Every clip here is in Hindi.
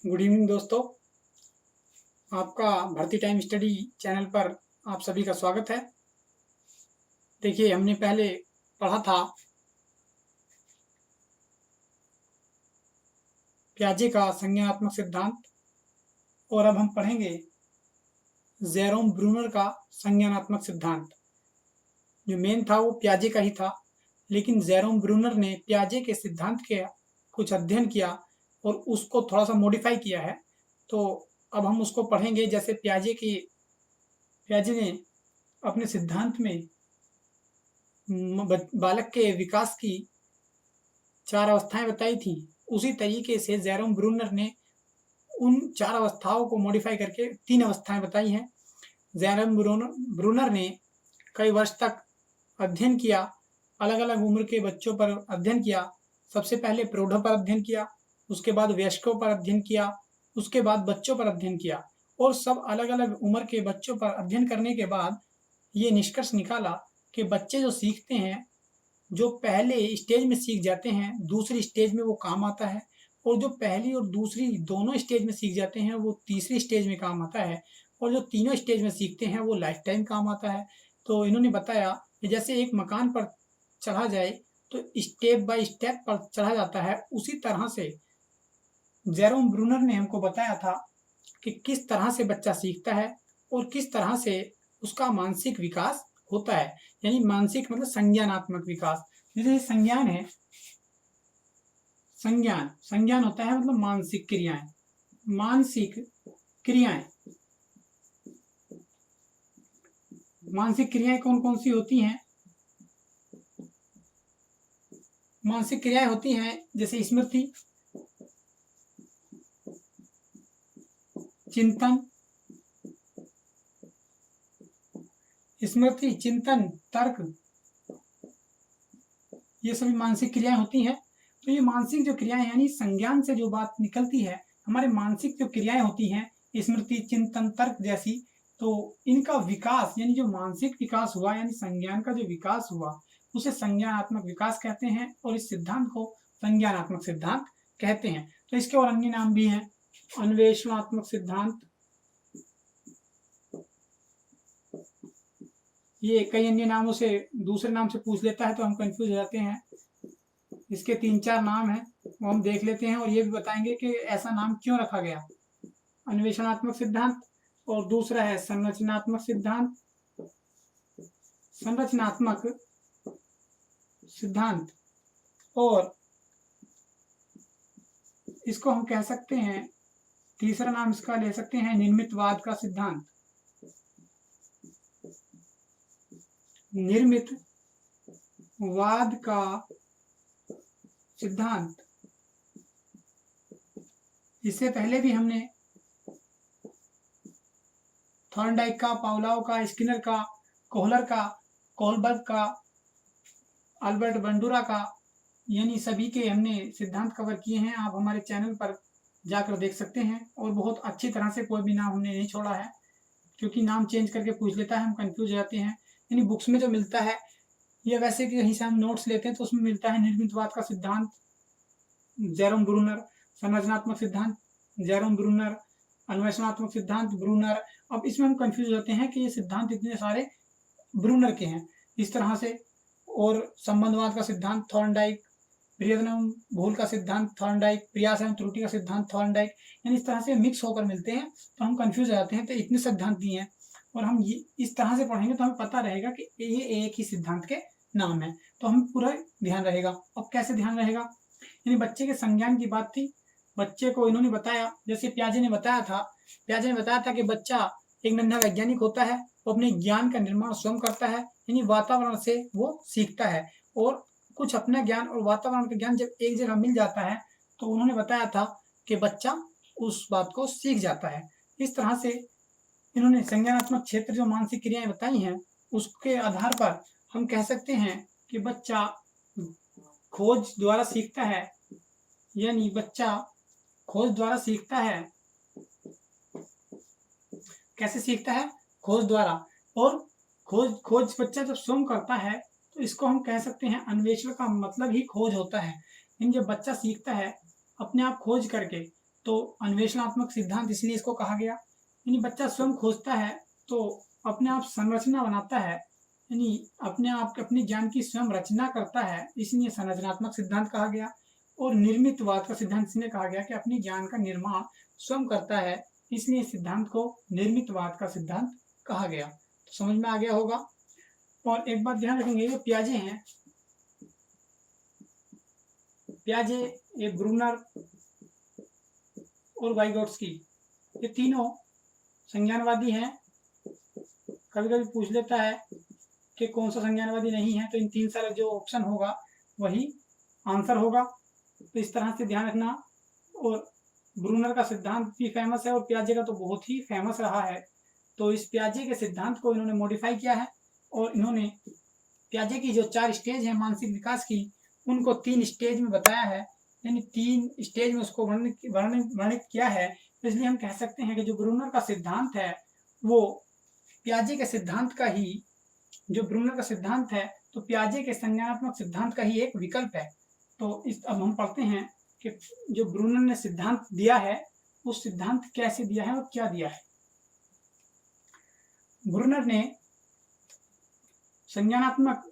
गुड इवनिंग दोस्तों। आपका भर्ती टाइम स्टडी चैनल पर आप सभी का स्वागत है। देखिए, हमने पहले पढ़ा था पियाजे का संज्ञानात्मक सिद्धांत और अब हम पढ़ेंगे जेरोम ब्रूनर का संज्ञानात्मक सिद्धांत। जो मेन था वो पियाजे का ही था, लेकिन जेरोम ब्रूनर ने पियाजे के सिद्धांत के कुछ अध्ययन किया और उसको थोड़ा सा मॉडिफाई किया है। तो अब हम उसको पढ़ेंगे। जैसे पियाजे ने अपने सिद्धांत में बालक के विकास की 4 अवस्थाएं बताई थी, उसी तरीके से जेरोम ब्रूनर ने उन 4 अवस्थाओं को मॉडिफाई करके 3 अवस्थाएं बताई हैं। जेरोम ब्रूनर ने कई वर्ष तक अध्ययन किया, अलग अलग उम्र के बच्चों पर अध्ययन किया। सबसे पहले प्रौढ़ों पर अध्ययन किया, उसके बाद वयस्कों पर अध्ययन किया, उसके बाद बच्चों पर अध्ययन किया और सब अलग अलग उम्र के बच्चों पर अध्ययन करने के बाद ये निष्कर्ष निकाला कि बच्चे जो सीखते हैं, जो पहले स्टेज में सीख जाते हैं, दूसरी स्टेज में वो काम आता है, और जो पहली और दूसरी दोनों स्टेज में सीख जाते हैं वो तीसरी स्टेज में काम आता है, और जो तीनों स्टेज में सीखते हैं वो लाइफ टाइम काम आता है। तो इन्होंने बताया कि जैसे एक मकान पर चढ़ा जाए तो स्टेप बाय स्टेप पर चढ़ा जाता है, उसी तरह से जेरोम ब्रूनर ने हमको बताया था कि किस तरह से बच्चा सीखता है और किस तरह से उसका मानसिक विकास होता है। यानी मानसिक मतलब संज्ञानात्मक विकास। जैसे संज्ञान है, संज्ञान होता है मतलब मानसिक क्रियाएं। मानसिक क्रियाएं मानसिक क्रियाएं कौन कौन सी होती हैं? मानसिक क्रियाएं होती हैं जैसे स्मृति, चिंतन, चिंतन, तर्क, ये सभी मानसिक क्रियाएं होती हैं। तो ये मानसिक जो क्रियाएं यानी संज्ञान से जो बात निकलती है, हमारे मानसिक जो क्रियाएं होती हैं स्मृति, चिंतन, तर्क जैसी, तो इनका विकास यानी जो मानसिक विकास हुआ यानी संज्ञान का जो विकास हुआ उसे संज्ञानात्मक विकास कहते हैं और इस सिद्धांत को संज्ञानात्मक सिद्धांत कहते हैं। तो इसके और अन्य नाम भी हैं, अन्वेषणात्मक सिद्धांत, ये कई अन्य नामों से दूसरे नाम से पूछ लेता है तो हम कंफ्यूज हो जाते हैं। इसके 3-4 नाम हैं, वो हम देख लेते हैं और ये भी बताएंगे कि ऐसा नाम क्यों रखा गया। अन्वेषणात्मक सिद्धांत और दूसरा है संरचनात्मक सिद्धांत। संरचनात्मक सिद्धांत और इसको हम कह सकते हैं, तीसरा नाम इसका ले सकते हैं निर्मितवाद का सिद्धांत। निर्मितवाद का सिद्धांत, इससे पहले भी हमने थॉर्नडाइक का, पावलोव का, स्किनर का, कोहलर का, कोहलबर्ग का, अल्बर्ट बंडूरा का, यानी सभी के हमने सिद्धांत कवर किए हैं। आप हमारे चैनल पर जाकर देख सकते हैं और बहुत अच्छी तरह से कोई भी नाम हमने नहीं छोड़ा है, क्योंकि नाम चेंज करके पूछ लेता है, हम कंफ्यूज हो जाते हैं। यानी बुक्स में जो मिलता है या वैसे कि कहीं से हम नोट्स लेते हैं तो उसमें मिलता है निर्मितवाद का सिद्धांत जेरोम ब्रूनर, संरचनात्मक सिद्धांत जेरोम ब्रूनर, अन्वेषणात्मक सिद्धांत ब्रूनर। अब इसमें हम कंफ्यूज होते हैं कि ये सिद्धांत इतने सारे ब्रूनर के हैं इस तरह से, और संबंधवाद का सिद्धांत थॉर्नडाइक, प्रियदनम भूल का सिद्धांत थॉर्नडाइक, प्रयास एवं त्रुटि का सिद्धांत थॉर्नडाइक, यानी इस तरह से मिक्स होकर मिलते हैं तो हम कंफ्यूज हो जाते हैं। तो इतने सिद्धांत दिए हैं और हम ये इस तरह से पढ़ेंगे तो हमें पता रहेगा कि ये एक ही सिद्धांत के नाम है, तो हम पूरा ध्यान रहेगा। अब कैसे ध्यान रहेगा, यानी बच्चे के संज्ञान की बात थी, बच्चे को इन्होंने बताया, जैसे पियाजे ने बताया था कि बच्चा एक नन्हा वैज्ञानिक होता है, वो अपने ज्ञान का निर्माण स्वयं करता है, यानी वातावरण से वो सीखता है, और कुछ अपना ज्ञान और वातावरण का ज्ञान जब एक जगह मिल जाता है तो उन्होंने बताया था कि बच्चा उस बात को सीख जाता है। इस तरह से इन्होंने संज्ञानात्मक क्षेत्र जो मानसिक क्रियाएं बताई हैं उसके आधार पर हम कह सकते हैं कि बच्चा खोज द्वारा सीखता है, यानी बच्चा खोज द्वारा सीखता है। कैसे सीखता है? खोज द्वारा। और खोज बच्चा जब स्वयं करता है तो इसको हम कह सकते हैं अन्वेषण का मतलब ही खोज होता है। इन जब बच्चा सीखता है अपने आप खोज करके तो अन्वेषणात्मक सिद्धांत इसलिए इसको कहा गया। यानी बच्चा स्वयं खोजता है तो अपने आप संरचना बनाता है, यानी अपने आप अपनी ज्ञान की स्वयं रचना करता है, इसलिए संरचनात्मक सिद्धांत कहा गया। और निर्मितवाद का सिद्धांत इसलिए कहा गया कि अपनी ज्ञान का निर्माण स्वयं करता है, इसलिए सिद्धांत को निर्मितवाद का सिद्धांत कहा गया। तो समझ में आ गया होगा। और एक बात ध्यान रखेंगे, ये पियाजे हैं, पियाजे, ये ब्रूनर और वाइगोट्स्की, ये तीनों संज्ञानवादी हैं। कभी कभी पूछ लेता है कि कौन सा संज्ञानवादी नहीं है, तो इन तीन सारे जो ऑप्शन होगा वही आंसर होगा। तो इस तरह से ध्यान रखना। और ब्रूनर का सिद्धांत भी फेमस है और पियाजे का तो बहुत ही फेमस रहा है। तो इस पियाजे के सिद्धांत को इन्होंने मॉडिफाई किया है और इन्होंने पियाजे की जो 4 स्टेज है मानसिक विकास की, उनको 3 स्टेज में बताया है, यानी 3 स्टेज में उसको वर्णित किया है। इसलिए हम कह सकते हैं कि जो ब्रूनर का सिद्धांत है वो पियाजे के सिद्धांत का ही, जो ब्रूनर का सिद्धांत है तो पियाजे के संज्ञानात्मक सिद्धांत का ही एक विकल्प है। तो अब हम पढ़ते हैं कि जो ब्रूनर ने सिद्धांत दिया है उस सिद्धांत कैसे दिया है और क्या दिया है। ब्रूनर ने संज्ञानात्मक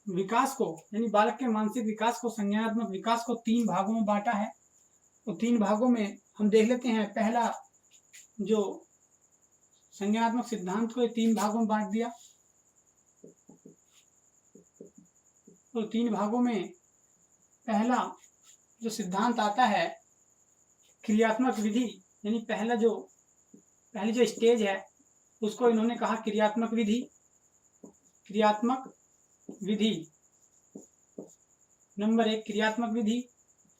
विकास को, यानी बालक के मानसिक विकास को, संज्ञानात्मक विकास को 3 भागों में बांटा है। तो 3 भागों में हम देख लेते हैं। पहला जो संज्ञानात्मक सिद्धांत को 3 भागों में बांट दिया। तो 3 भागों में पहला जो सिद्धांत आता है क्रियात्मक विधि, यानी पहली जो स्टेज है उसको इन्होंने कहा क्रियात्मक विधि। क्रियात्मक विधि नंबर 1 क्रियात्मक विधि।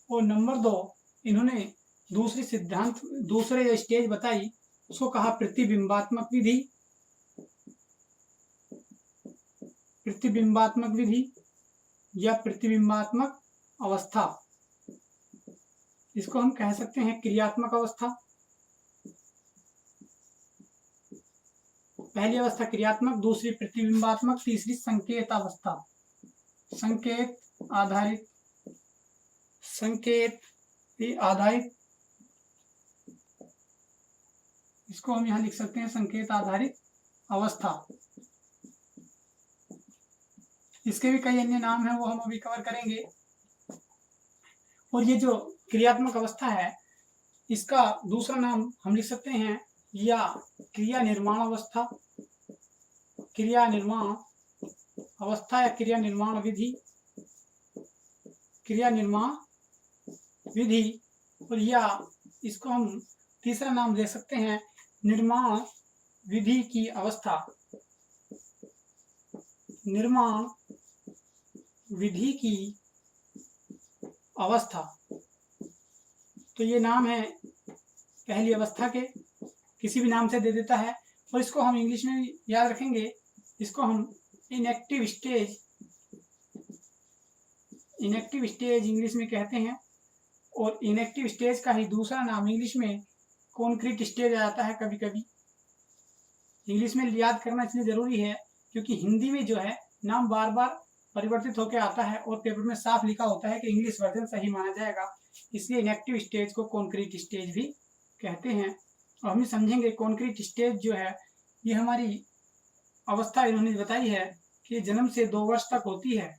और नंबर 2 इन्होंने दूसरे जो स्टेज बताई उसको कहा प्रतिबिंबात्मक विधि। प्रतिबिंबात्मक विधि या प्रतिबिंबात्मक अवस्था, इसको हम कह सकते हैं क्रियात्मक अवस्था। पहली अवस्था क्रियात्मक, दूसरी प्रतिबिंबात्मक, तीसरी संकेत अवस्था। संकेत आधारित, इसको हम यहां लिख सकते हैं संकेत आधारित अवस्था। इसके भी कई अन्य नाम हैं, वो हम अभी कवर करेंगे। और ये जो क्रियात्मक अवस्था है इसका दूसरा नाम हम लिख सकते हैं या क्रिया निर्माण अवस्था, क्रिया निर्माण अवस्था या क्रिया निर्माण विधि, क्रिया निर्माण विधि। और या इसको हम तीसरा नाम दे सकते हैं निर्माण विधि की अवस्था, निर्माण विधि की अवस्था। तो ये नाम है पहली अवस्था के, किसी भी नाम से दे देता है। और इसको हम इंग्लिश में याद रखेंगे, इसको हम इनएक्टिव स्टेज इंग्लिश में कहते हैं। और इनएक्टिव स्टेज का ही दूसरा नाम इंग्लिश में कॉन्क्रीट स्टेज आ जाता है। कभी कभी इंग्लिश में याद करना इसलिए जरूरी है क्योंकि हिंदी में जो है नाम बार बार परिवर्तित होकर आता है और पेपर में साफ लिखा होता है कि इंग्लिश वर्जन सही माना जाएगा, इसलिए इनएक्टिव स्टेज को कॉन्क्रीट स्टेज भी कहते हैं। और हम समझेंगे कॉन्क्रीट स्टेज जो है ये हमारी अवस्था इन्होंने बताई है कि जन्म से 2 वर्ष तक होती है।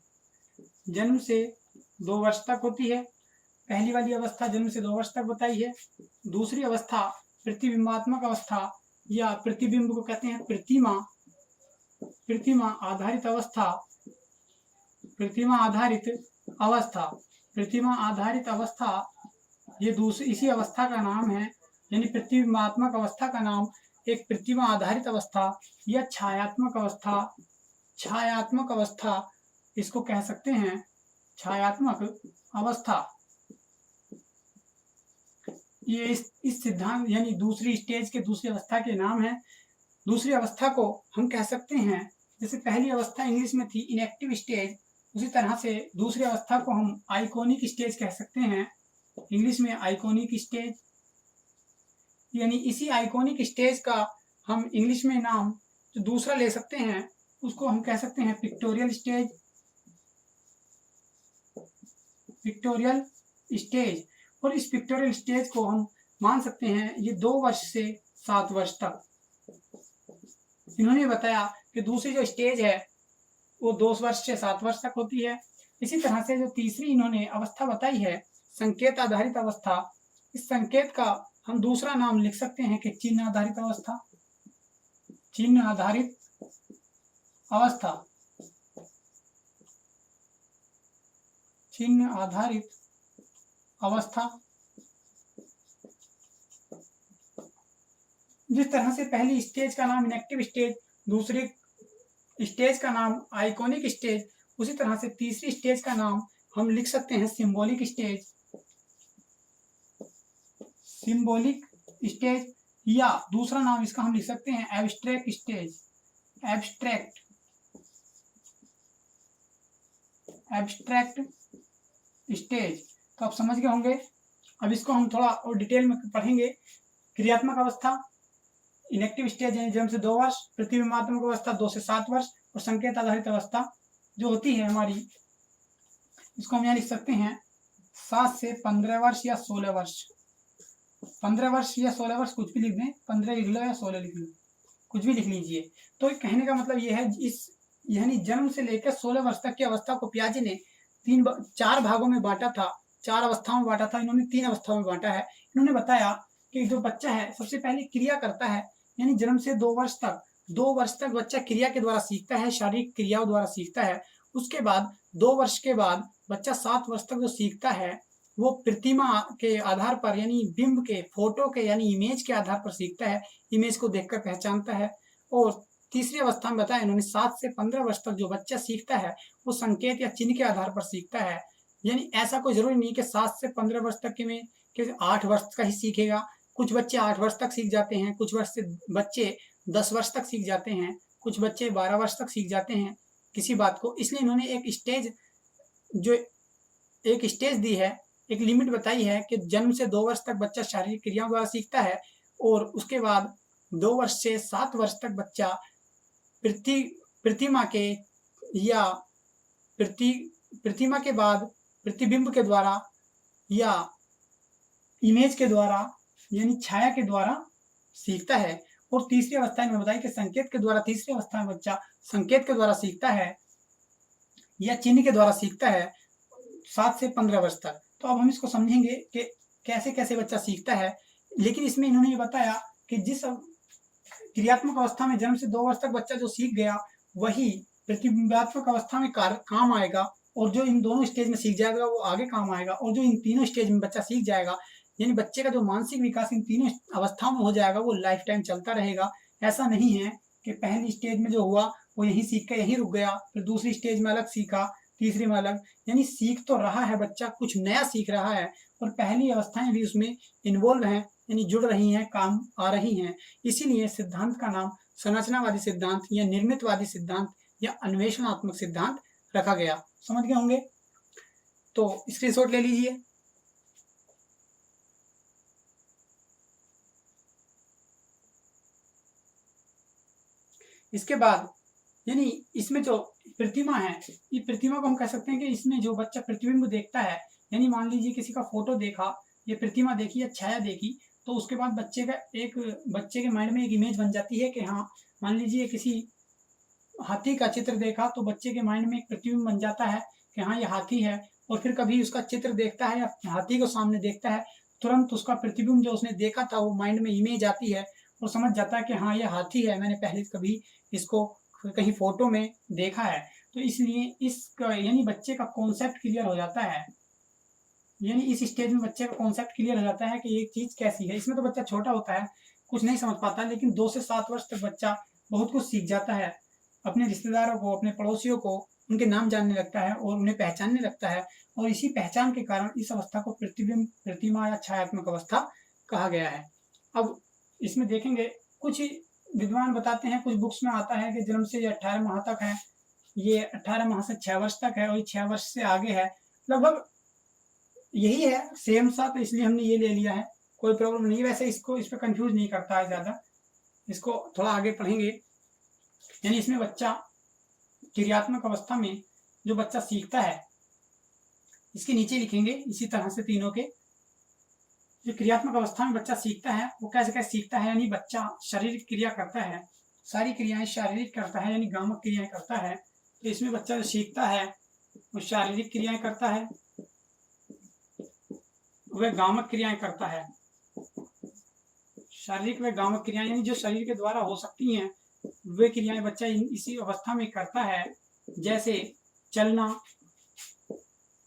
जन्म से 2 वर्ष तक होती है पहली वाली अवस्था, जन्म से 2 वर्ष तक बताई है। दूसरी अवस्था प्रतिबिंबात्मक अवस्था या प्रतिबिंब को कहते हैं प्रतिमा आधारित अवस्था। प्रतिमा आधारित अवस्था ये दूसरी इसी अवस्था का नाम है, यानी प्रतिबिंबात्मक अवस्था का नाम एक प्रतिमा आधारित अवस्था या छायात्मक अवस्था इसको कह सकते हैं, छायात्मक अवस्था। ये इस सिद्धांत यानी दूसरी स्टेज के दूसरी अवस्था के नाम है। दूसरी अवस्था को हम कह सकते हैं, जैसे पहली अवस्था इंग्लिश में थी इनएक्टिव स्टेज, उसी तरह से दूसरी अवस्था को हम आइकॉनिक स्टेज कह सकते हैं, इंग्लिश में आइकॉनिक स्टेज। यानी इसी आइकॉनिक स्टेज का हम इंग्लिश में नाम जो दूसरा ले सकते हैं उसको हम कह सकते हैं पिक्टोरियल स्टेज। और इस पिक्टोरियल स्टेज को हम मान सकते हैं ये 2 वर्ष से 7 वर्ष तक। इन्होंने बताया कि दूसरी जो स्टेज है वो 2 वर्ष से 7 वर्ष तक होती है। इसी तरह से जो तीसरी इन्होंने अवस्था बताई है संकेत आधारित अवस्था, इस संकेत का हम दूसरा नाम लिख सकते हैं कि चिन्ह आधारित अवस्था। चिन्ह आधारित अवस्था, चिन्ह आधारित अवस्था। जिस तरह से पहली स्टेज का नाम इनएक्टिव स्टेज, दूसरी स्टेज का नाम आइकॉनिक स्टेज, उसी तरह से तीसरी स्टेज का नाम हम लिख सकते हैं सिंबॉलिक स्टेज। सिंबॉलिक स्टेज, या दूसरा नाम इसका हम लिख सकते हैं एब्स्ट्रैक्ट स्टेज। Abstract stage. तो आप समझ गए होंगे। अब इसको हम थोड़ा और डिटेल में पढ़ेंगे। क्रियात्मक अवस्था इनएक्टिव स्टेज यानी जन्म से 2 वर्ष, प्रतिबिंबात्मक अवस्था 2 से 7 वर्ष, और संकेत आधारित अवस्था जो होती है हमारी, इसको हम यहाँ लिख सकते हैं 7 से 15 वर्ष या 16 वर्ष। 15 वर्ष या 16 वर्ष कुछ भी लिख दें, 15 लिख लो या 16 लिख लो, कुछ भी लिख लीजिए। तो कहने का मतलब ये है, इस यानी जन्म से लेकर 16 वर्ष तक की अवस्था को पियाजे ने 4 भागों में बांटा था, 4 अवस्थाओं में बांटा था। इन्होंने 3 अवस्थाओं में बांटा है। इन्होंने बताया कि जो बच्चा है सबसे पहले क्रिया करता है, यानी जन्म से 2 वर्ष तक बच्चा क्रिया के द्वारा सीखता है, शारीरिक क्रियाओं द्वारा सीखता है। उसके बाद 2 वर्ष के बाद बच्चा 7 वर्ष तक जो सीखता है वो प्रतिमा के आधार पर, यानी बिंब के, फोटो के, यानी इमेज के आधार पर सीखता है, इमेज को देखकर पहचानता है। और तीसरी अवस्था में बताया इन्होंने 7 से 15 वर्ष तक जो बच्चा सीखता है वो संकेत या चिन्ह के आधार पर सीखता है। यानी ऐसा कोई जरूरी नहीं कि 7 से 15 वर्ष तक के में कि 8 वर्ष का ही सीखेगा। कुछ बच्चे 8 वर्ष तक सीख जाते हैं, कुछ बच्चे 10 वर्ष तक सीख जाते हैं, कुछ बच्चे 12 वर्ष तक सीख जाते हैं किसी बात को। इसलिए इन्होंने एक स्टेज दी है, एक लिमिट बताई है कि जन्म से 2 वर्ष तक बच्चा शारीरिक क्रियाओं द्वारा सीखता है, और उसके बाद 2 वर्ष से 7 वर्ष तक बच्चा प्रतिमा के या प्रतिमा के बाद प्रतिबिंब के द्वारा या इमेज के द्वारा, यानी छाया के द्वारा सीखता है। और तीसरी अवस्था में बताई कि संकेत के द्वारा, तीसरी अवस्था में बच्चा संकेत के द्वारा सीखता है या चिन्ह के द्वारा सीखता है 7 से 15 वर्ष तक। तो अब हम इसको समझेंगे कि कैसे कैसे बच्चा सीखता है। लेकिन इसमें इन्होंने ये बताया कि जिस क्रियात्मक अवस्था में जन्म से 2 वर्ष तक बच्चा जो सीख गया वही प्रतिबिंबात्मक अवस्था में काम आएगा, और जो इन दोनों स्टेज में सीख जाएगा वो आगे काम आएगा। और जो इन तीनों स्टेज में बच्चा सीख जाएगा, यानी बच्चे का जो मानसिक विकास इन तीनों अवस्थाओं में हो जाएगा, वो लाइफ टाइम चलता रहेगा। ऐसा नहीं है कि पहली स्टेज में जो हुआ वो यहीं सीख कर यहीं रुक गया, फिर दूसरी स्टेज में अलग सीखा, तीसरी में अलग। यानी सीख तो रहा है बच्चा, कुछ नया सीख रहा है, और पहली अवस्थाएं भी उसमें इन्वॉल्व हैं, यानी जुड़ रही हैं, काम आ रही हैं। इसीलिए सिद्धांत का नाम संरचनावादी सिद्धांत या निर्मितवादी सिद्धांत या अन्वेषणात्मक सिद्धांत रखा गया। समझ गए होंगे? तो स्क्रीनशॉट ले लीजिए। इसके बाद यानी इसमें जो प्रतिमा है, ये प्रतिमा को हम कह सकते हैं कि इसमें जो बच्चा प्रतिबिंब देखता है, यानी मान लीजिए किसी का फोटो देखा, ये प्रतिमा देखी या छाया देखी, तो उसके बाद बच्चे के माइंड में एक इमेज बन जाती है कि हाँ, मान लीजिए किसी हाथी का चित्र देखा तो बच्चे के माइंड में एक प्रतिबिंब बन जाता है कि हाँ ये हाथी है। और फिर कभी उसका चित्र देखता है या हाथी को सामने देखता है, तुरंत उसका प्रतिबिंब जो उसने देखा था वो माइंड में इमेज आती है और समझ जाता है कि हाँ ये हाथी है, मैंने पहले कभी इसको कहीं फोटो में देखा है। तो इसलिए यानी बच्चे का कॉन्सेप्ट क्लियर हो जाता है, यानी इस स्टेज में बच्चे का कॉन्सेप्ट क्लियर हो जाता है कि ये चीज़ कैसी है। इसमें तो बच्चा छोटा होता है, कुछ नहीं समझ पाता, लेकिन 2 से 7 वर्ष तक बच्चा बहुत कुछ सीख जाता है, अपने रिश्तेदारों को, अपने पड़ोसियों को, उनके नाम जानने लगता है और उन्हें पहचानने लगता है। और इसी पहचान के कारण इस अवस्था को प्रतिबिंब, प्रतिमा या छायात्मक अवस्था कहा गया है। अब इसमें देखेंगे, कुछ विद्वान बताते हैं, कुछ बुक्स में आता है कि जन्म से 18 माह तक है, ये 18 माह से 6 वर्ष तक है, और 6 वर्ष से आगे है। लगभग यही है, सेम सा, तो इसलिए हमने ये ले लिया है, कोई प्रॉब्लम नहीं। वैसे इस पर कंफ्यूज नहीं करता है ज़्यादा, इसको थोड़ा आगे पढ़ेंगे। यानी इसमें बच्चा क्रियात्मक अवस्था में जो बच्चा सीखता है, इसके नीचे लिखेंगे इसी तरह से तीनों के, जो क्रियात्मक अवस्था में बच्चा सीखता है वो कैसे कैसे सीखता है, यानी बच्चा शारीरिक क्रिया करता है, सारी क्रियाएं शारीरिक करता है, यानी गामक क्रियाएं करता है। तो इसमें बच्चा जो सीखता है वो शारीरिक क्रियाएं करता है, वह गामक क्रियाएं करता है। शारीरिक व गामक क्रियाएं यानी जो शरीर के द्वारा हो सकती हैं वे क्रियाएं बच्चा इसी अवस्था में करता है। जैसे चलना,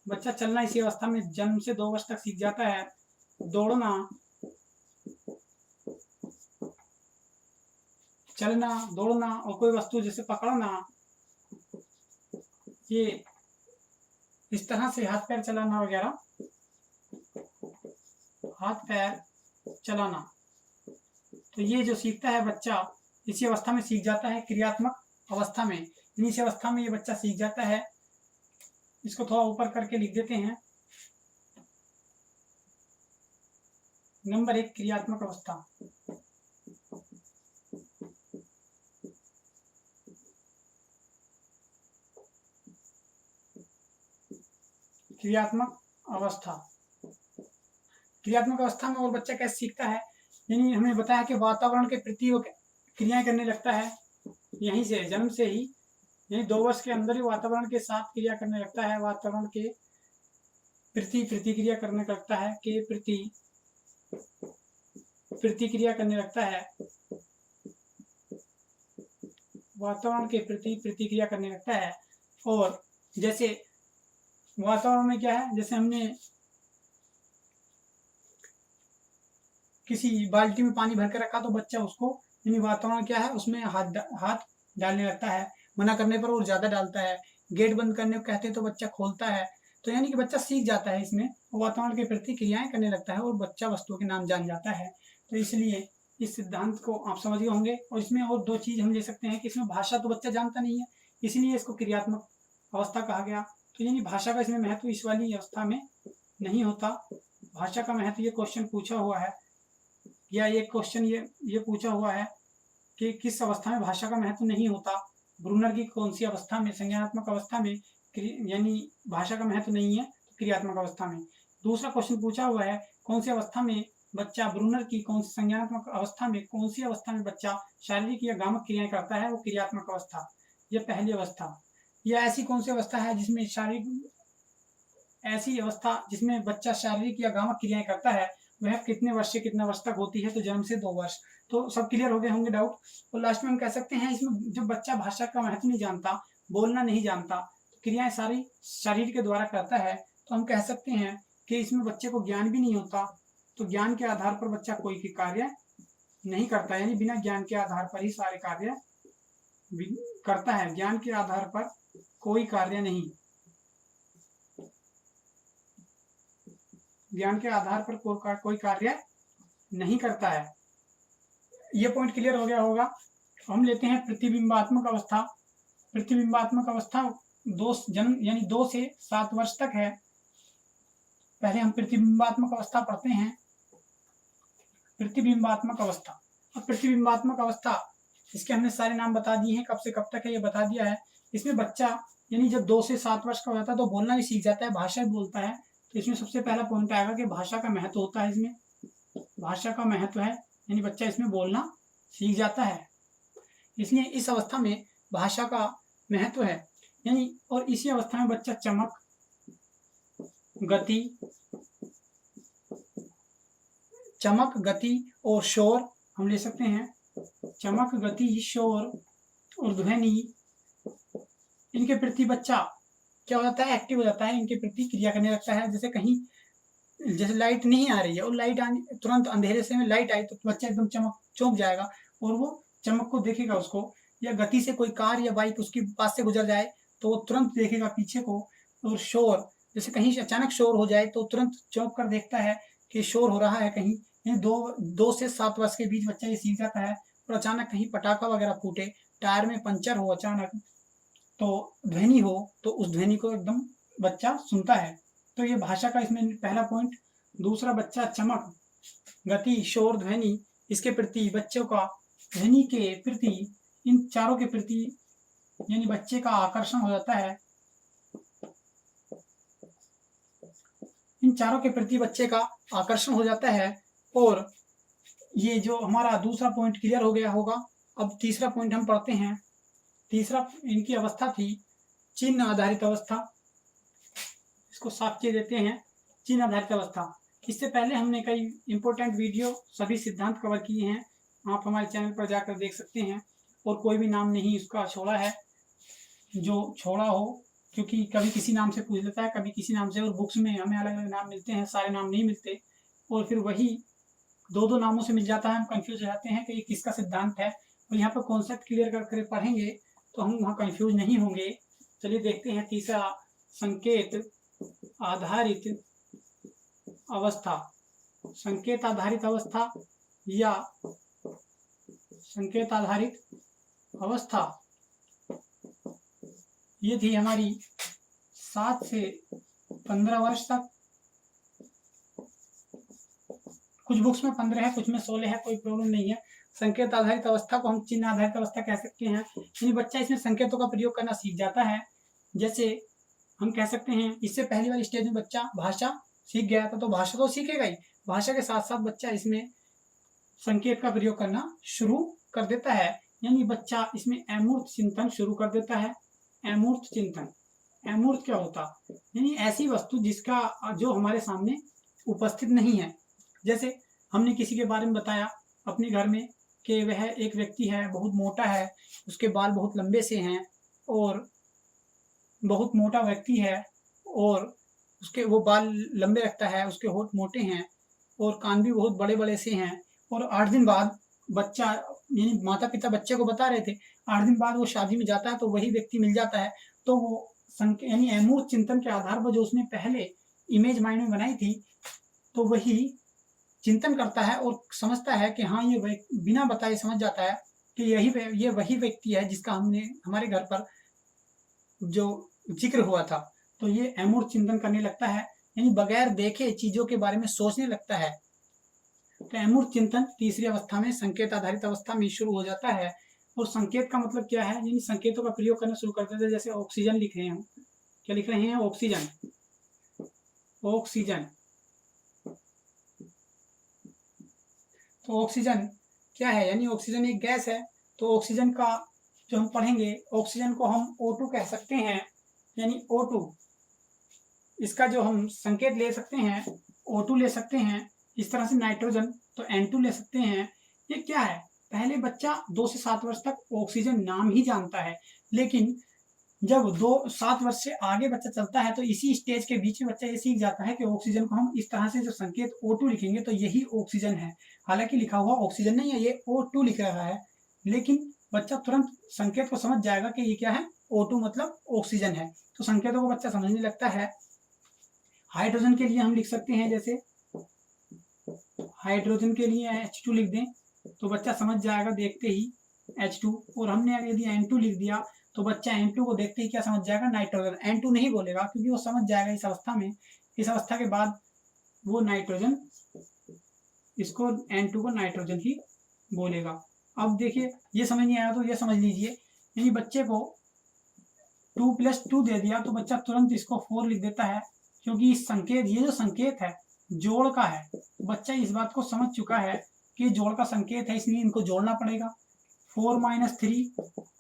बच्चा चलना इसी अवस्था में जन्म से 2 वर्ष तक सीख जाता है। दौड़ना, चलना, दौड़ना और कोई वस्तु जैसे पकड़ना, ये इस तरह से हाथ पैर चलाना वगैरह, हाथ पैर चलाना, तो ये जो सीखता है बच्चा इसी अवस्था में सीख जाता है, क्रियात्मक अवस्था में। इसी अवस्था में ये बच्चा सीख जाता है। इसको थोड़ा ऊपर करके लिख देते हैं। नंबर 1 क्रियात्मक अवस्था। क्रियात्मक अवस्था, क्रियात्मक अवस्था में और बच्चा कैसे सीखता है, यानी हमें बताया कि वातावरण के प्रति वो क्रियाएं करने लगता है यहीं से, जन्म से ही, यानी 2 वर्ष के अंदर ही वातावरण के साथ क्रिया करने लगता है, वातावरण के प्रति प्रतिक्रिया करने लगता है, के प्रति प्रतिक्रिया करने लगता है, वातावरण के प्रति प्रतिक्रिया करने लगता है। और जैसे वातावरण में क्या है, जैसे हमने किसी बाल्टी में पानी भर के रखा तो बच्चा उसको, यानी वातावरण क्या है उसमें हाथ डालने लगता है, मना करने पर और ज्यादा डालता है, गेट बंद करने को कहते हैं तो बच्चा खोलता है। तो यानी कि बच्चा सीख जाता है इसमें, वातावरण के प्रति क्रियाएं करने लगता है और बच्चा वस्तुओं के नाम जान जाता है। तो इसलिए इस सिद्धांत को आप समझ गए होंगे। और इसमें और 2 चीज हम ले सकते हैं कि इसमें भाषा तो बच्चा जानता नहीं है, इसलिए इसको क्रियात्मक अवस्था कहा गया। तो यानी भाषा का इसमें महत्व इस वाली अवस्था में नहीं होता। भाषा का महत्व ये क्वेश्चन पूछा हुआ है, या ये क्वेश्चन ये पूछा हुआ है कि किस अवस्था में भाषा का महत्व नहीं होता, ब्रूनर की कौन सी अवस्था में, संज्ञानात्मक अवस्था में यानी भाषा का महत्व नहीं है, तो क्रियात्मक अवस्था में। दूसरा क्वेश्चन पूछा हुआ है कौन सी अवस्था में बच्चा, ब्रूनर की कौन सी संज्ञानात्मक अवस्था में कौन सी अवस्था में बच्चा शारीरिक या गामक क्रियाएं करता है, वो क्रियात्मक अवस्था। यह पहली अवस्था। यह ऐसी कौन सी अवस्था है जिसमें शारीरिक, ऐसी अवस्था जिसमें बच्चा शारीरिक या गामक क्रियाएं करता है, वह कितने वर्ष से कितने वर्ष तक होती है, तो जन्म से 2 वर्ष। तो सब क्लियर हो गए होंगे डाउट। और लास्ट में हम कह सकते हैं इसमें जब बच्चा भाषा का महत्व नहीं जानता, बोलना नहीं जानता, तो क्रियाएं सारी शरीर के द्वारा करता है, तो हम कह सकते हैं कि इसमें बच्चे को ज्ञान भी नहीं होता। तो ज्ञान के आधार पर बच्चा कोई भी कार्य नहीं करता, यानी बिना ज्ञान के आधार पर ही सारे कार्य करता है, ज्ञान के आधार पर कोई कार्य नहीं, ज्ञान के आधार पर कोई कार्य नहीं करता है। ये पॉइंट क्लियर हो गया होगा। हम लेते हैं प्रतिबिंबात्मक अवस्था। प्रतिबिंबात्मक अवस्था 2 जन्म यानी 2 से 7 वर्ष तक है। पहले हम प्रतिबिंबात्मक अवस्था पढ़ते हैं। प्रतिबिंबात्मक अवस्था। अब प्रतिबिंबात्मक अवस्था, इसके हमने सारे नाम बता दिए हैं, कब से कब तक है ये बता दिया है। इसमें बच्चा यानी जब 2 से 7 वर्ष का हो जाता है तो बोलना भी सीख जाता है, भाषा भी बोलता है। तो इसमें सबसे पहला पॉइंट आएगा कि भाषा का महत्व होता है। इसमें भाषा का महत्व है, यानी बच्चा इसमें बोलना सीख जाता है, इसलिए इस अवस्था में भाषा का महत्व है। यानी और इसी अवस्था में बच्चा चमक, गति और शोर हम ले सकते हैं। चमक, गति, शोर और ध्वनि, इनके प्रति बच्चा क्या हो जाता है, एक्टिव हो जाता है, इनके प्रति क्रिया करने लगता है। जैसे कहीं जैसे लाइट नहीं आ रही है और लाइट आने तुरंत अंधेरे से में लाइट आई तो बच्चा एकदम चौंक जाएगा और वो चमक को देखेगा उसको। या गति से कोई कार या बाइक उसके पास से गुजर जाए तो वो तुरंत देखेगा पीछे को। और शोर, जैसे कहीं अचानक शोर हो जाए तो तुरंत चौंक कर देखता है कि शोर हो रहा है कहीं। 2 से 7 वर्ष के बीच बच्चा ये सीख जाता है। और अचानक कहीं पटाखा वगैरह फूटे, टायर में पंचर हो अचानक, तो ध्वनि हो, तो उस ध्वनि को एकदम बच्चा सुनता है। तो ये भाषा का इसमें पहला पॉइंट। दूसरा, बच्चा चमक, गति, शोर, ध्वनि, इसके प्रति बच्चों का ध्वनि के प्रति, इन चारों के प्रति यानी बच्चे का आकर्षण हो जाता है। इन चारों के प्रति बच्चे का आकर्षण हो जाता है। और ये जो हमारा दूसरा पॉइंट क्लियर हो गया होगा। अब तीसरा पॉइंट हम पढ़ते हैं। तीसरा इनकी अवस्था थी चिन्ह आधारित अवस्था। इसको साफ किए देते हैं, चिन्ह आधारित अवस्था। इससे पहले हमने कई इंपॉर्टेंट वीडियो सभी सिद्धांत कवर किए हैं, आप हमारे चैनल पर जाकर देख सकते हैं। और कोई भी नाम नहीं उसका छोड़ा है, जो छोड़ा हो, क्योंकि कभी किसी नाम से पूछ लेता है, कभी किसी नाम से, और बुक्स में हमें अलग अलग नाम मिलते हैं, सारे नाम नहीं मिलते, और फिर वही दो दो नामों से मिल जाता है। हम कंफ्यूज हो जाते हैं कि ये किसका सिद्धांत है। और यहाँ पर कॉन्सेप्ट क्लियर करके पढ़ेंगे तो हम वहाँ कंफ्यूज नहीं होंगे। चलिए देखते हैं तीसरा, संकेत आधारित अवस्था। संकेत आधारित अवस्था या संकेत आधारित अवस्था, ये थी हमारी 7 से 15 वर्ष तक। कुछ बुक्स में 15 है, कुछ में 16 है, कोई प्रॉब्लम नहीं है। संकेत आधारित अवस्था को हम चिन्ह आधारित अवस्था कह सकते हैं, यानी बच्चा इसमें संकेतों का प्रयोग करना सीख जाता है। जैसे हम कह सकते हैं, इससे पहली वाली स्टेज में बच्चा भाषा सीख गया था, तो भाषा तो सीखेगा ही, भाषा के साथ साथ बच्चा इसमें संकेत का प्रयोग करना शुरू कर देता है। यानी बच्चा इसमें अमूर्त चिंतन शुरू कर देता है। अमूर्त चिंतन, अमूर्त क्या होता, यानी ऐसी वस्तु जिसका जो हमारे सामने उपस्थित नहीं है। जैसे हमने किसी के बारे में बताया अपने घर में कि वह एक व्यक्ति है, बहुत मोटा है, उसके बाल बहुत लंबे से हैं, और बहुत मोटा व्यक्ति है, और उसके वो बाल लंबे रखता है, उसके होंठ मोटे हैं, और कान भी बहुत बड़े बड़े से हैं। और 8 दिन बाद बच्चा, यानी माता पिता बच्चे को बता रहे थे, 8 दिन बाद वो शादी में जाता है तो वही व्यक्ति मिल जाता है। तो वो यानी अमूर्त चिंतन के आधार पर जो उसने पहले इमेज माइंड में बनाई थी, तो वही चिंतन करता है और समझता है कि हाँ, ये बिना बताए समझ जाता है कि ये वही व्यक्ति है जिसका हमने हमारे घर पर जो जिक्र हुआ था। तो ये अमूर्त चिंतन करने लगता है, यानी बगैर देखे चीजों के बारे में सोचने लगता है। तो अमूर्त चिंतन तीसरी अवस्था में, संकेत आधारित अवस्था में शुरू हो जाता है। और संकेत का मतलब क्या है, यानी संकेतों का प्रयोग करना शुरू कर देते हैं। जैसे ऑक्सीजन लिख रहे हैं हम, क्या लिख रहे हैं, ऑक्सीजन। ऑक्सीजन, तो ऑक्सीजन क्या है, यानी ऑक्सीजन एक गैस है। तो ऑक्सीजन का जो हम पढ़ेंगे, ऑक्सीजन को हम O2 कह सकते हैं, यानी O2। इसका जो हम संकेत ले सकते हैं, O2 ले सकते हैं। इस तरह से नाइट्रोजन, तो N2 ले सकते हैं। ये क्या है, पहले बच्चा 2 से 7 वर्ष तक ऑक्सीजन नाम ही जानता है, लेकिन जब 7 वर्ष से आगे बच्चा चलता है तो इसी स्टेज के बीच में बच्चा ये सीख जाता है कि ऑक्सीजन को हम इस तरह से जो संकेत O2 लिखेंगे तो यही ऑक्सीजन है। हालांकि लिखा हुआ ऑक्सीजन नहीं है, ये O2 लिख रहा है, लेकिन बच्चा तुरंत संकेत को समझ जाएगा कि ये क्या है, O2 मतलब ऑक्सीजन है। तो संकेतों को बच्चा समझने लगता है। हाइड्रोजन के लिए हम लिख सकते हैं, जैसे हाइड्रोजन के लिए H2 लिख दें तो बच्चा समझ जाएगा देखते ही H2। और हमने यदि N2 लिख दिया तो बच्चा N2 को देखते ही क्या समझ जाएगा, नाइट्रोजन। N2 नहीं बोलेगा क्योंकि वो समझ जाएगा इस अवस्था में। इस अवस्था के बाद वो नाइट्रोजन, इसको N2 को नाइट्रोजन ही बोलेगा। अब देखिए, ये समझ नहीं आया तो ये समझ लीजिए, यानी बच्चे को 2 + 2 दे दिया तो बच्चा तुरंत इसको 4 लिख देता है, क्योंकि इस संकेत, ये जो संकेत है जोड़ का है। बच्चा इस बात को समझ चुका है कि जोड़ का संकेत है, इसलिए इनको जोड़ना पड़ेगा। 4 - 3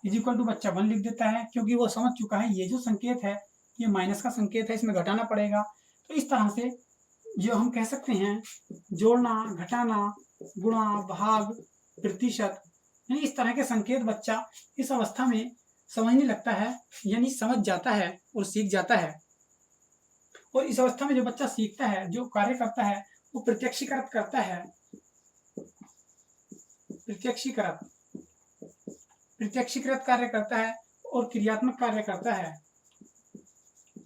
= बच्चा 1 लिख देता है, क्योंकि वो समझ चुका है ये जो संकेत है ये माइनस का संकेत है, इसमें घटाना पड़ेगा। तो इस तरह से जो हम कह सकते हैं, जोड़ना, घटाना, गुणा, भाग, प्रतिशत, यानी इस तरह के संकेत बच्चा इस अवस्था में समझने लगता है, यानी समझ जाता है और सीख जाता है। और इस अवस्था में जो बच्चा सीखता है, जो कार्य करता है, वो प्रत्यक्षीकृत करता है। प्रत्यक्षीकृत कार्य करता है और क्रियात्मक कार्य करता है।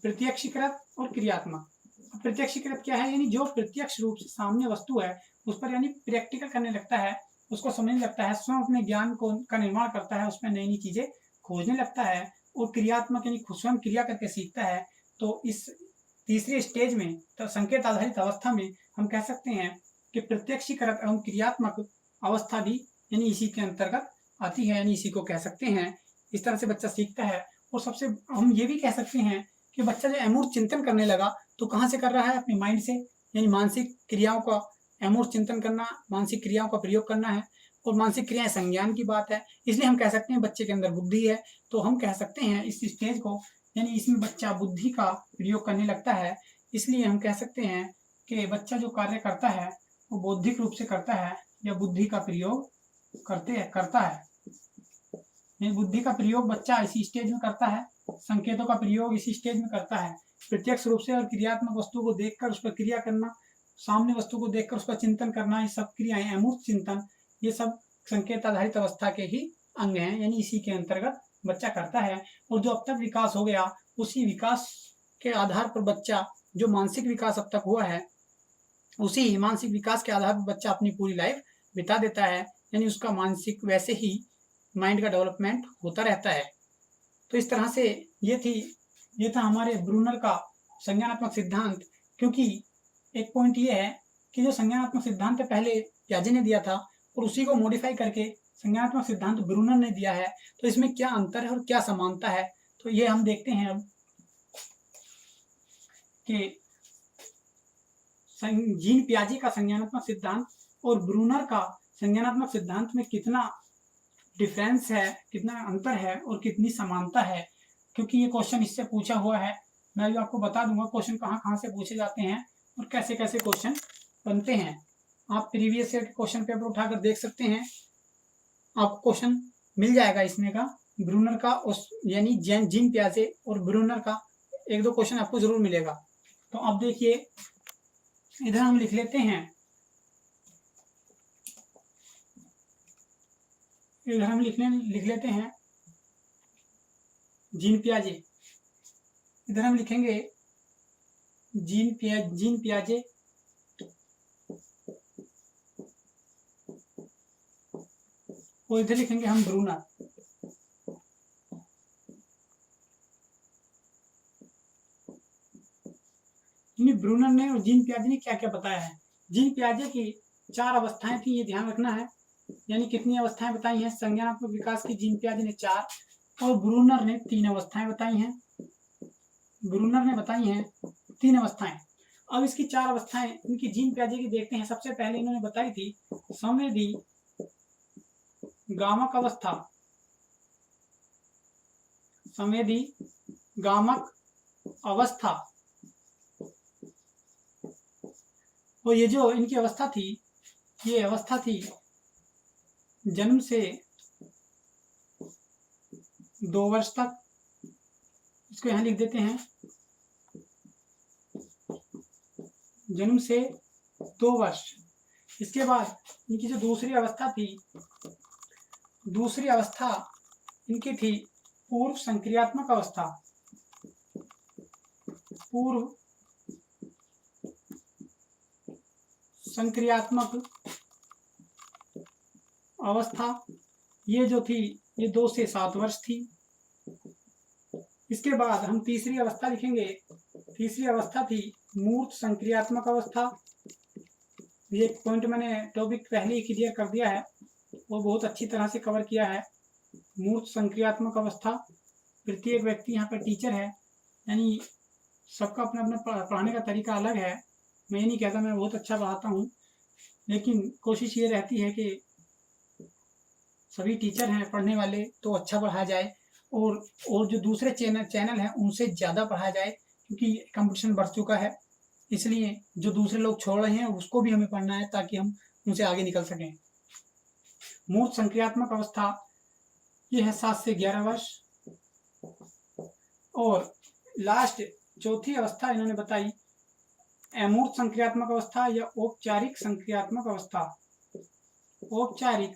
प्रत्यक्षीकृत और क्रियात्मक। प्रत्यक्षीकृत क्या है, यानी जो प्रत्यक्ष रूप से सामने वस्तु है उस पर यानी प्रैक्टिकल करने लगता है, उसको समझने लगता है, स्वयं अपने ज्ञान का निर्माण करता है, उसमें नई नई चीजें खोजने लगता है। और क्रियात्मक यानी खुद स्वयं क्रिया करके सीखता है। तो इस तीसरे स्टेज में, तो संकेत आधारित अवस्था में हम कह सकते हैं कि प्रत्यक्षीकृत एवं क्रियात्मक अवस्था भी यानी इसी के अंतर्गत आती है, यानी इसी को कह सकते हैं। इस तरह से बच्चा सीखता है। और सबसे हम ये भी कह सकते हैं कि बच्चा जो अमूर्त चिंतन करने लगा तो कहाँ से कर रहा है? अपने माइंड से, यानी मानसिक क्रियाओं का अमूर्त चिंतन करना, मानसिक क्रियाओं का प्रयोग करना है। और मानसिक क्रियाएं संज्ञान की बात है, इसलिए हम कह सकते हैं बच्चे के अंदर बुद्धि है। तो हम कह सकते हैं इस स्टेज को, यानी इसमें बच्चा बुद्धि का प्रयोग करने लगता है, इसलिए हम कह सकते हैं कि बच्चा जो कार्य करता है वो बौद्धिक रूप से करता है या बुद्धि का प्रयोग करता है। बुद्धि का प्रयोग बच्चा इसी स्टेज में करता है, संकेतों का प्रयोग इसी स्टेज में करता है। प्रत्यक्ष रूप से और क्रियात्मक वस्तु को देखकर उस पर क्रिया करना, सामने वस्तु को देखकर उस पर चिंतन करना, ये सब क्रियाएं, अमूर्त चिंतन, ये सब संकेत आधारित अवस्था के ही अंग हैं, यानी इसी के अंतर्गत बच्चा करता है। और जो अब तक विकास हो गया, उसी विकास के आधार पर बच्चा, जो मानसिक विकास अब तक हुआ है, उसी मानसिक विकास के आधार पर बच्चा अपनी पूरी लाइफ बिता देता है, यानी उसका मानसिक वैसे ही माइंड का डेवलपमेंट होता रहता है। तो इस तरह से ये था हमारे ब्रूनर का संज्ञानात्मक सिद्धांत। क्योंकि एक पॉइंट ये है कि जो संज्ञानात्मक सिद्धांत पहले पियाजे ने दिया था और उसी को मॉडिफाई करके संज्ञानात्मक सिद्धांत ब्रूनर ने दिया है, तो इसमें क्या अंतर है और क्या समानता है, तो ये हम देखते हैं अब कि जीन पियाजे का संज्ञानात्मक सिद्धांत और ब्रूनर का संज्ञानात्मक सिद्धांत में कितना डिफरेंस है, कितना अंतर है और कितनी समानता है। क्योंकि ये क्वेश्चन इससे पूछा हुआ है। मैं भी आपको बता दूंगा क्वेश्चन कहाँ से पूछे जाते हैं और कैसे कैसे क्वेश्चन बनते हैं। आप प्रीवियस ईयर के क्वेश्चन पेपर उठाकर देख सकते हैं, आपको क्वेश्चन मिल जाएगा इसमें का, ब्रूनर का, यानी जीन पियाजे और ब्रूनर का एक दो क्वेश्चन आपको जरूर मिलेगा। तो अब देखिए, इधर हम लिख लेते हैं, इधर हम लिख लेते हैं जीन पियाजे। इधर हम लिखेंगे जीन पियाजे और इधर लिखेंगे हम ब्रूनर। ब्रूनर ने और जीन पियाजे ने क्या क्या बताया है। जीन पियाजे की 4 अवस्थाएं थी, ये ध्यान रखना है। यानी कितनी अवस्थाएं बताई हैं संज्ञानात्मक विकास की? जीन पियाजे ने 4 और ब्रूनर ने 3 अवस्थाएं बताई हैं। ब्रूनर ने बताई हैं 3 अवस्थाएं। अब इसकी 4 अवस्थाएं इनकी जीन पियाजे की देखते हैं। सबसे पहले इन्होंने बताई थी संवेदी गामक अवस्था, संवेदी गामक अवस्था। और ये जो इनकी अवस्था थी, ये अवस्था थी जन्म से 2 वर्ष तक। इसको यहां लिख देते हैं, जन्म से 2 वर्ष। इसके बाद इनकी जो दूसरी अवस्था थी, दूसरी अवस्था इनकी थी पूर्व संक्रियात्मक अवस्था। पूर्व संक्रियात्मक अवस्था ये जो थी, ये 2 से 7 वर्ष थी। इसके बाद हम तीसरी अवस्था लिखेंगे। तीसरी अवस्था थी मूर्त संक्रियात्मक अवस्था। ये एक पॉइंट मैंने टॉपिक पहले ही क्लियर कर दिया है, वो बहुत अच्छी तरह से कवर किया है। मूर्त संक्रियात्मक अवस्था, प्रत्येक व्यक्ति यहाँ पर टीचर है, यानी सबका अपना अपना पढ़ाने का तरीका अलग है। मैं ये नहीं कहता मैं बहुत अच्छा पढ़ाता हूँ, लेकिन कोशिश ये रहती है कि सभी टीचर हैं पढ़ने वाले तो अच्छा पढ़ाया जाए, और जो दूसरे चैनल हैं उनसे ज़्यादा पढ़ाया जाए, क्योंकि कंपटीशन बढ़ चुका है। इसलिए जो दूसरे लोग छोड़ रहे हैं उसको भी हमें पढ़ना है, ताकि हम उनसे आगे निकल सकें। मूर्त संक्रियात्मक अवस्था ये है 7 से 11 वर्ष। और लास्ट चौथी अवस्था इन्होंने बताई अमूर्त संक्रियात्मक अवस्था या औपचारिक संक्रियात्मक अवस्था। औपचारिक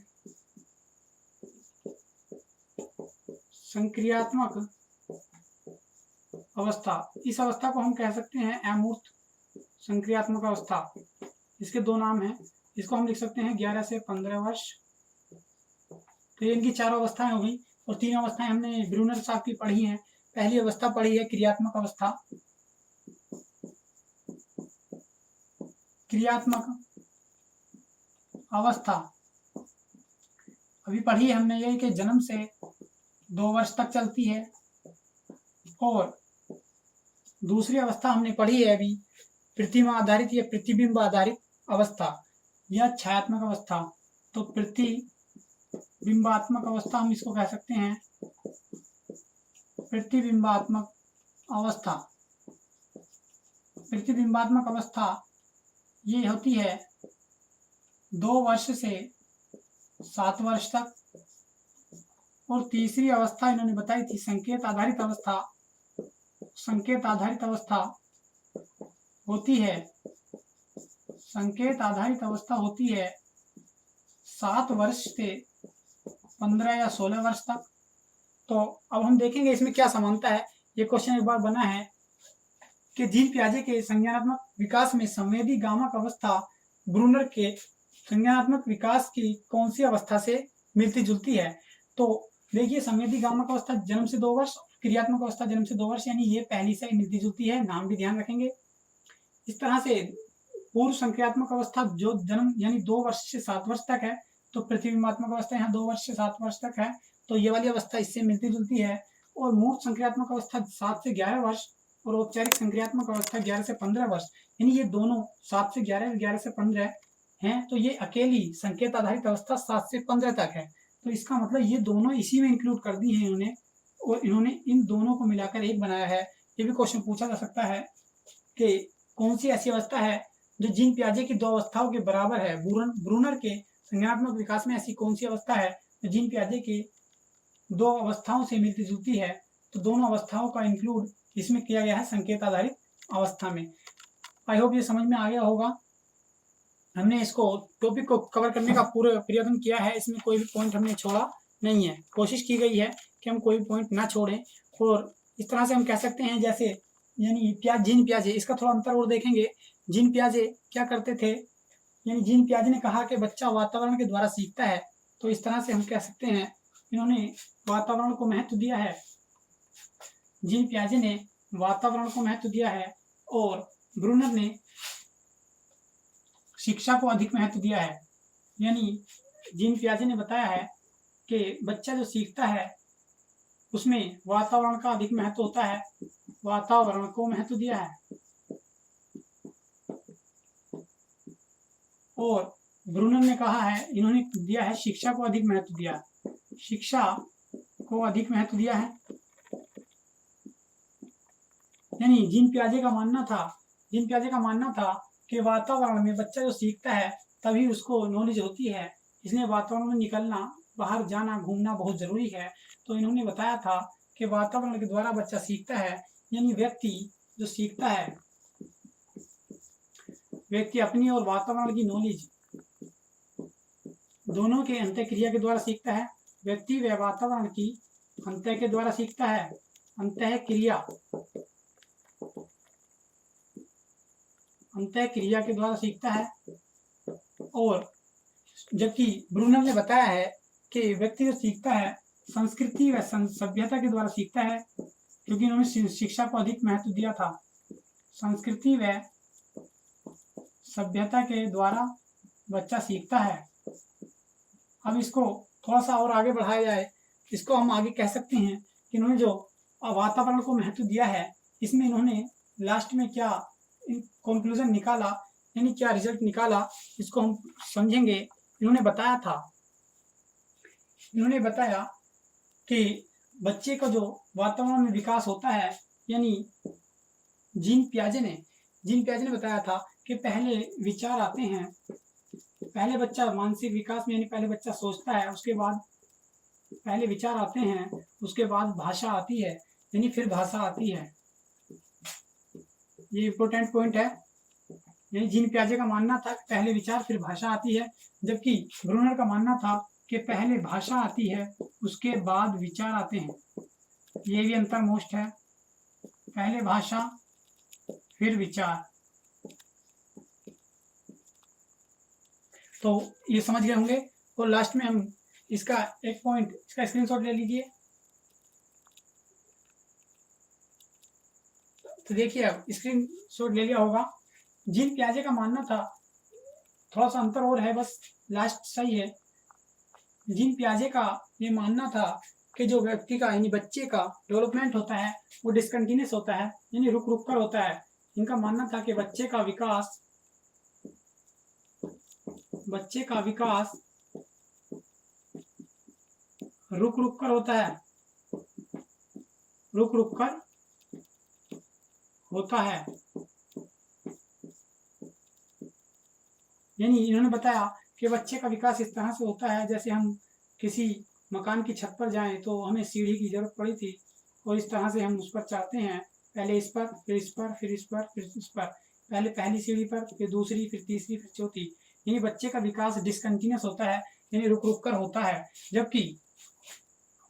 संक्रियात्मक अवस्था, इस अवस्था को हम कह सकते हैं अमूर्त संक्रियात्मक अवस्था। इसके 2 नाम हैं, इसको हम लिख सकते हैं 11 से 15 वर्ष। तो ये इनकी 4 अवस्थाएं हो गई, और 3 अवस्थाएं हमने ब्रूनर साहब की पढ़ी हैं। पहली अवस्था पढ़ी है क्रियात्मक अवस्था। क्रियात्मक अवस्था अभी पढ़ी है हमने, ये कि जन्म से 2 वर्ष तक चलती है, और दूसरी अवस्था हमने पढ़ी है अभी, प्रतिमा आधारित या प्रतिबिंब आधारित अवस्था या छायात्मक अवस्था। तो प्रतिबिंबात्मक अवस्था हम इसको कह सकते हैं, प्रतिबिंबात्मक अवस्था। प्रतिबिंबात्मक अवस्था ये होती है 2 वर्ष से 7 वर्ष तक। और तीसरी अवस्था इन्होंने बताई थी संकेत आधारित अवस्था। संकेत आधारित अवस्था होती है, संकेत आधारित अवस्था होती है 7 वर्ष से 15 या 16 वर्ष तक। तो अब हम देखेंगे इसमें क्या समानता है। ये क्वेश्चन एक बार बना है कि जीन पियाजे के संज्ञानात्मक विकास में संवेदी गामक अवस्था ब्रूनर के संज्ञानात्मक विकास की कौन सी अवस्था से मिलती जुलती है। तो देखिए, संवेदी गामक अवस्था जन्म से 2 वर्ष, क्रियात्मक अवस्था जन्म से 2 वर्ष, यानी ये पहली से मिलती जुलती है, नाम भी ध्यान रखेंगे। इस तरह से पूर्व संक्रियात्मक अवस्था जो जन्म यानी 2 वर्ष से 7 वर्ष तक है, तो प्रतिबिंबात्मक अवस्था यहाँ 2 वर्ष से 7 वर्ष तक है, तो ये वाली अवस्था इससे मिलती जुलती है। और मूर्त संक्रियात्मक अवस्था 7 से 11 वर्ष और औपचारिक संक्रियात्मक अवस्था 11 से 15 वर्ष, यानी ये दोनों 7 से 11, 11 से 15 हैं। तो ये अकेली संकेत आधारित अवस्था 7 से 15 तक है। तो इसका मतलब ये दोनों इसी में इंक्लूड कर दी है इन्होंने, और इन्होंने इन दोनों को मिलाकर एक बनाया है। ये भी क्वेश्चन पूछा जा सकता है कि कौन सी ऐसी अवस्था है जो जीन पियाजे की 2 अवस्थाओं के बराबर है। ब्रूनर के संज्ञानात्मक विकास में ऐसी कौन सी अवस्था है जो जीन पियाजे की 2 अवस्थाओं से मिलती जुलती है। तो दोनों अवस्थाओं का इंक्लूड इसमें किया गया है संकेत आधारित अवस्था में। आई होप ये समझ में आ गया होगा। हमने इसको टॉपिक को कवर करने का पूरा प्रयत्न किया है, इसमें कोई भी पॉइंट हमने छोड़ा नहीं है। कोशिश की गई है कि हम कोई भी पॉइंट ना छोड़ें। और इस तरह से हम कह सकते हैं जैसे यानी जीन पियाजे, इसका थोड़ा अंतर और देखेंगे। जीन पियाजे क्या करते थे, यानी जीन पियाजे ने कहा कि बच्चा वातावरण के द्वारा सीखता है। तो इस तरह से हम कह सकते हैं इन्होंने वातावरण को महत्व दिया है, जीन पियाजे ने वातावरण को महत्व दिया है, और ब्रूनर ने शिक्षा को अधिक महत्व दिया है। यानी जीन पियाजे ने बताया है कि बच्चा जो सीखता है उसमें वातावरण का अधिक महत्व होता है, वातावरण को महत्व दिया है। और ब्रूनर ने कहा है, इन्होंने दिया है शिक्षा को अधिक महत्व दिया, शिक्षा को अधिक महत्व दिया है। यानी जीन पियाजे का मानना था कि वातावरण में बच्चा जो सीखता है तभी उसको नॉलेज होती है, इसलिए वातावरण में निकलना, बाहर जाना, घूमना बहुत जरूरी है। तो इन्होंने बताया था कि वातावरण के द्वारा बच्चा सीखता है, यानी व्यक्ति जो सीखता है, व्यक्ति अपनी और वातावरण की नॉलेज दोनों के अंतःक्रिया के द्वारा सीखता है। व्यक्ति व वातावरण की अंतः के द्वारा सीखता है, अंतःक्रिया के द्वारा सीखता है। और जबकि ब्रूनर ने बताया है कि व्यक्ति जो सीखता है संस्कृति व सभ्यता के द्वारा सीखता है, क्योंकि इन्होंने शिक्षा को अधिक महत्व दिया था। संस्कृति व सभ्यता के द्वारा बच्चा सीखता है। अब इसको थोड़ा सा और आगे बढ़ाया जाए, इसको हम आगे कह सकते हैं कि इन्होंने जो वातावरण को महत्व दिया है, इसमें इन्होंने लास्ट में क्या कंक्लूजन निकाला, यानी क्या रिजल्ट निकाला, इसको हम समझेंगे। इन्होंने बताया कि बच्चे का जो वातावरण में विकास होता है, यानी जीन पियाजे ने बताया था कि पहले विचार आते हैं, पहले बच्चा मानसिक विकास में, यानी पहले बच्चा सोचता है, उसके बाद पहले विचार आते हैं, उसके बाद भाषा आती है, यानी फिर भाषा आती है। ये इंपॉर्टेंट पॉइंट है। यानी जीन पियाजे का मानना था कि पहले विचार फिर भाषा आती है, जबकि ब्रूनर का मानना था कि पहले भाषा आती है उसके बाद विचार आते हैं। ये भी अंतर मोस्ट है, पहले भाषा फिर विचार। तो ये समझ गए होंगे। और लास्ट में हम इसका एक पॉइंट, इसका स्क्रीनशॉट ले लीजिए। तो देखिए, अब स्क्रीनशॉट ले लिया होगा। जीन पियाजे का मानना था, थोड़ा सा अंतर और है, बस लास्ट सही है। जीन पियाजे का ये मानना था कि जो व्यक्ति का यानी बच्चे का डेवलपमेंट होता है वो डिसकंटिन्यूस होता है, यानी रुक रुक कर होता है। इनका मानना था कि बच्चे का विकास रुक रुक कर होता है, रुक रुक कर होता है। यानी इन्होंने बताया कि बच्चे का विकास इस तरह से होता है जैसे हम किसी मकान की छत पर जाएं तो हमें सीढ़ी की जरूरत पड़ी थी और इस तरह से हम उस पर चढ़ते हैं, पहले इस पर, फिर इस पर, फिर इस पर, फिर इस पर, पहले पहली सीढ़ी पर, फिर दूसरी, फिर तीसरी, फिर चौथी। यानी बच्चे का विकास डिसकंटिन्यूस होता है, यानी रुक रुक कर होता है। जबकि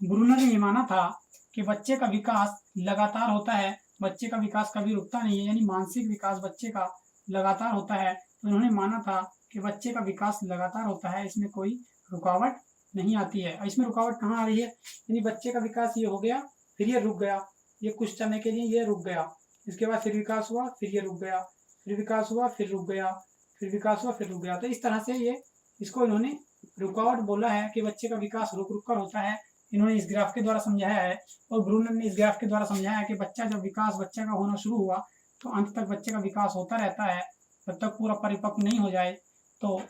ब्रूनर ने ये माना था कि बच्चे का विकास लगातार होता है, बच्चे का विकास कभी रुकता नहीं है, यानी मानसिक विकास बच्चे का लगातार होता है। तो उन्होंने माना था कि बच्चे का विकास लगातार होता है, इसमें कोई रुकावट नहीं आती है। और इसमें रुकावट कहाँ आ रही है, यानी बच्चे का विकास ये हो गया, फिर ये रुक गया, ये कुछ समय के लिए ये रुक गया, इसके बाद फिर विकास हुआ, फिर ये रुक गया, फिर विकास हुआ, फिर रुक गया, फिर विकास हुआ, फिर रुक गया। तो इस तरह से ये इसको इन्होंने रुकावट बोला है कि बच्चे का विकास रुक रुक कर होता है। इन्होंने इस ग्राफ के द्वारा समझाया है और ब्रूनर ने इस ग्राफ के द्वारा समझाया है कि बच्चा जब बच्चा का होना शुरू हुआ तो अंत तक बच्चे का विकास होता रहता है जब तक पूरा परिपक्व नहीं हो जाए। तो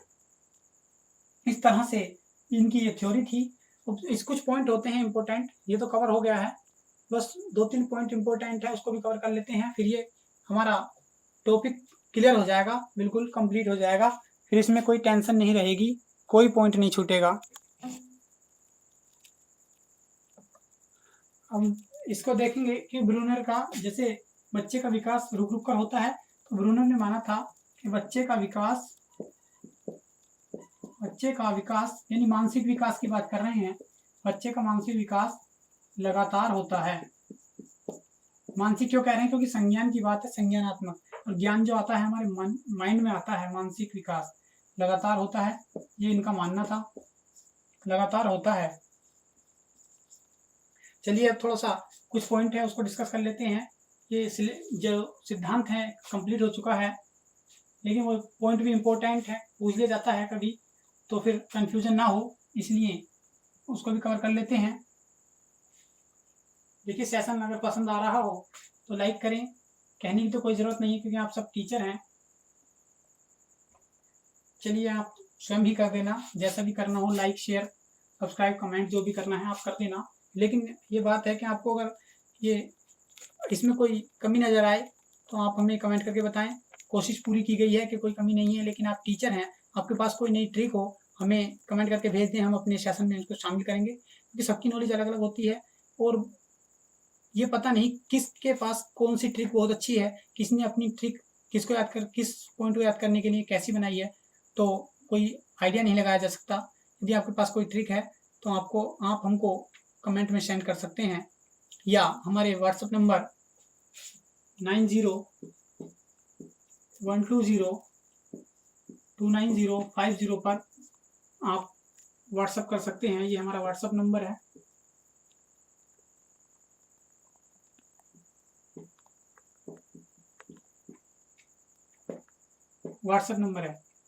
इस तरह से इनकी ये थ्योरी थी। इस कुछ पॉइंट होते हैं इंपॉर्टेंट, ये तो कवर हो गया है, बस 2-3 पॉइंट इंपॉर्टेंट है उसको भी कवर कर लेते हैं, फिर ये हमारा टॉपिक क्लियर हो जाएगा, बिल्कुल कंप्लीट हो जाएगा, फिर इसमें कोई टेंशन नहीं रहेगी, कोई पॉइंट नहीं छूटेगा। अब इसको देखेंगे कि ब्रूनर का जैसे बच्चे का विकास रुक रुक कर होता है, तो ब्रूनर ने माना था कि बच्चे का विकास यानी मानसिक विकास की बात कर रहे हैं, बच्चे का मानसिक विकास लगातार होता है। मानसिक क्यों कह रहे हैं, क्योंकि संज्ञान की बात है, संज्ञानात्मक, और ज्ञान जो आता है हमारे माइंड में आता है। मानसिक विकास लगातार होता है, ये इनका मानना था, लगातार होता है। चलिए अब थोड़ा सा कुछ पॉइंट है उसको डिस्कस कर लेते हैं। ये जो सिद्धांत है कंप्लीट हो चुका है, लेकिन वो पॉइंट भी इम्पोर्टेंट है, पूछ लिया जाता है कभी, तो फिर कंफ्यूजन ना हो, इसलिए उसको भी कवर कर लेते हैं। देखिए सेशन अगर पसंद आ रहा हो तो लाइक करें, कहने की तो कोई ज़रूरत नहीं है क्योंकि आप सब टीचर हैं। चलिए आप स्वयं भी कर देना, जैसा भी करना हो, लाइक शेयर सब्सक्राइब कमेंट जो भी करना है आप कर देना। लेकिन ये बात है कि आपको अगर ये इसमें कोई कमी नज़र आए तो आप हमें कमेंट करके बताएं। कोशिश पूरी की गई है कि कोई कमी नहीं है, लेकिन आप टीचर हैं, आपके पास कोई नई ट्रिक हो हमें कमेंट करके भेज दें, हम अपने सेशन में इसको शामिल करेंगे, क्योंकि सबकी नॉलेज अलग अलग होती है और ये पता नहीं किसके पास कौन सी ट्रिक बहुत अच्छी है, किसने अपनी ट्रिक किस पॉइंट को याद करने के लिए कैसी बनाई है, तो कोई आइडिया नहीं लगाया जा सकता। यदि आपके पास कोई ट्रिक है तो आप हमको कमेंट में सेंड कर सकते हैं, या हमारे व्हाट्सएप नंबर 9012029050 पर आप व्हाट्सएप कर सकते हैं। ये हमारा व्हाट्सएप नंबर है। व्हाट्सएप नंबर है।